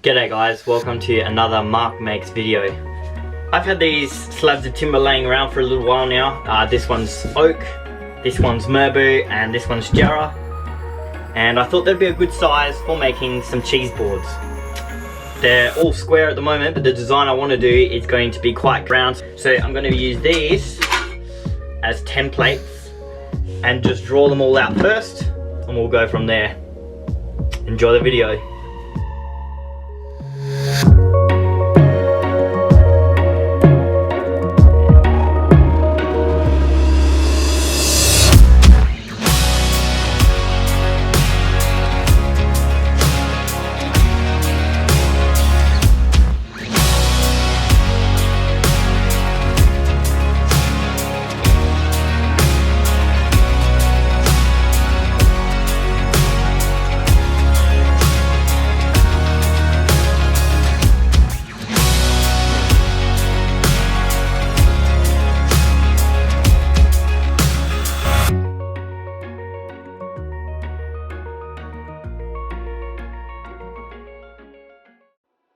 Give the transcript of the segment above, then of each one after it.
G'day guys, welcome to another Mark Makes video. I've had these slabs of timber laying around for a little while now. This one's oak, this one's Merbau, and this one's Jarrah. And I thought they'd be a good size for making some cheese boards. They're all square at the moment, but the design I want to do is going to be quite round. So I'm going to use these as templates and just draw them all out first, and we'll go from there. Enjoy the video.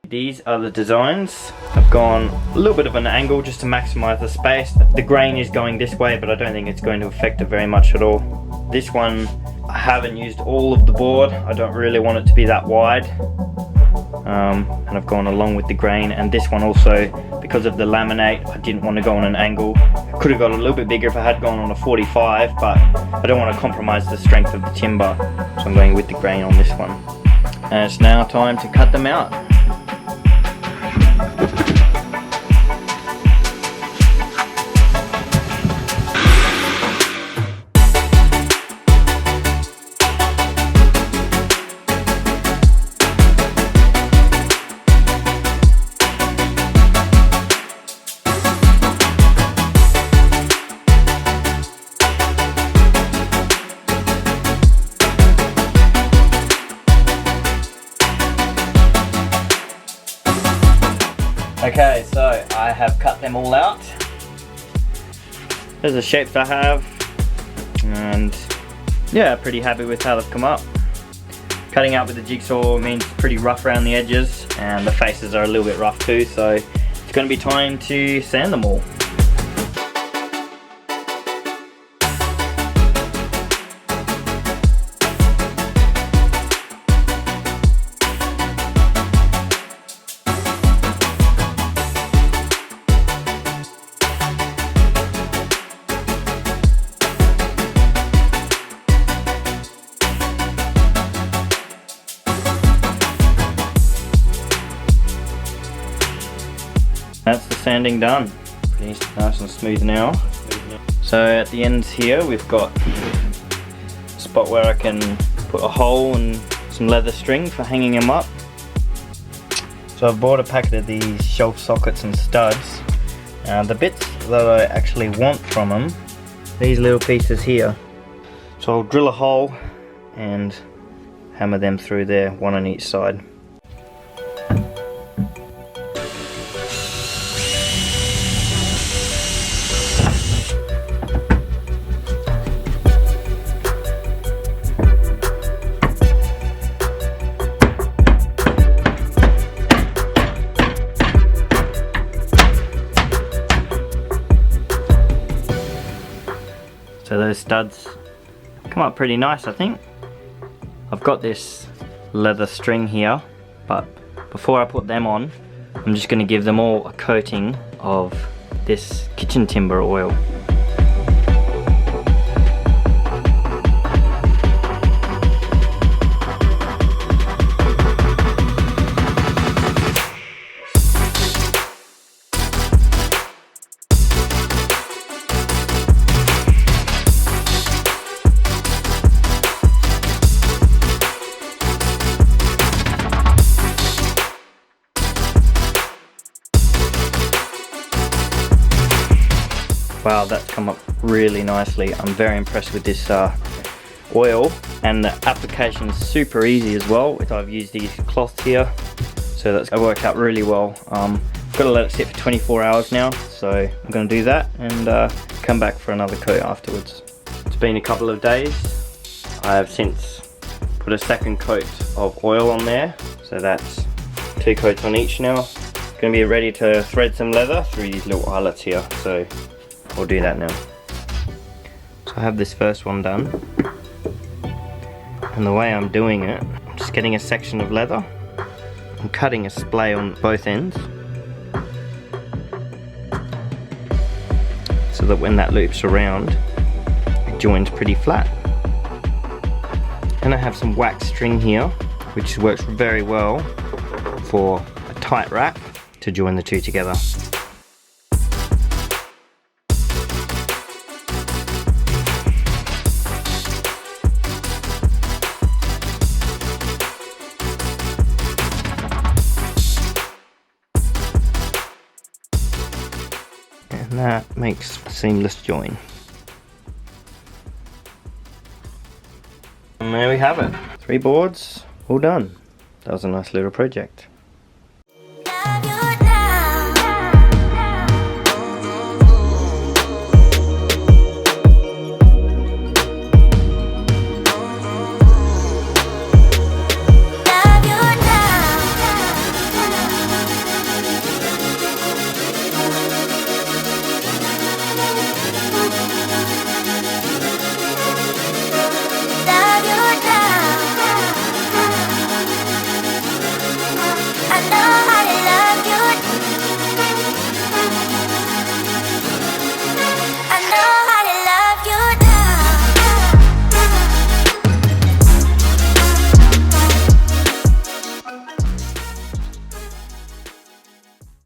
These are the designs. I've gone a little bit of an angle just to maximize the space. The grain is going this way, but I don't think it's going to affect it very much at all. This one, I haven't used all of the board. I don't really want it to be that wide. And I've gone along with the grain. And this one also, because of the laminate, I didn't want to go on an angle. I could have got a little bit bigger if I had gone on a 45, but I don't want to compromise the strength of the timber. So I'm going with the grain on this one. And it's now time to cut them out. Okay, so I have cut them all out. There's the shapes I have, and yeah, pretty happy with how they've come up. Cutting out with the jigsaw means pretty rough around the edges, and the faces are a little bit rough too, so it's going to be time to sand them all. That's the sanding done. Pretty nice and smooth now. So at the ends here we've got a spot where I can put a hole and some leather string for hanging them up. So I've bought a packet of these shelf sockets and studs. The bits that I actually want from them, these little pieces here. So I'll drill a hole and hammer them through there, one on each side. So those studs come up pretty nice, I think. I've got this leather string here, but before I put them on, I'm just going to give them all a coating of this kitchen timber oil. Wow, that's come up really nicely. I'm very impressed with this oil, and the application is super easy as well. I've used these cloths here, so that's worked out really well. I've got to let it sit for 24 hours now, so I'm going to do that and come back for another coat afterwards. It's been a couple of days. I have since put a second coat of oil on there, so that's 2 coats on each now. Going to be ready to thread some leather through these little eyelets here, so we'll do that now. So I have this first one done, and the way I'm doing it, I'm just getting a section of leather, I'm cutting a splay on both ends, so that when that loops around, it joins pretty flat. And I have some wax string here, which works very well for a tight wrap to join the two together. And that makes a seamless join. And there we have it. 3 boards, all done. That was a nice little project.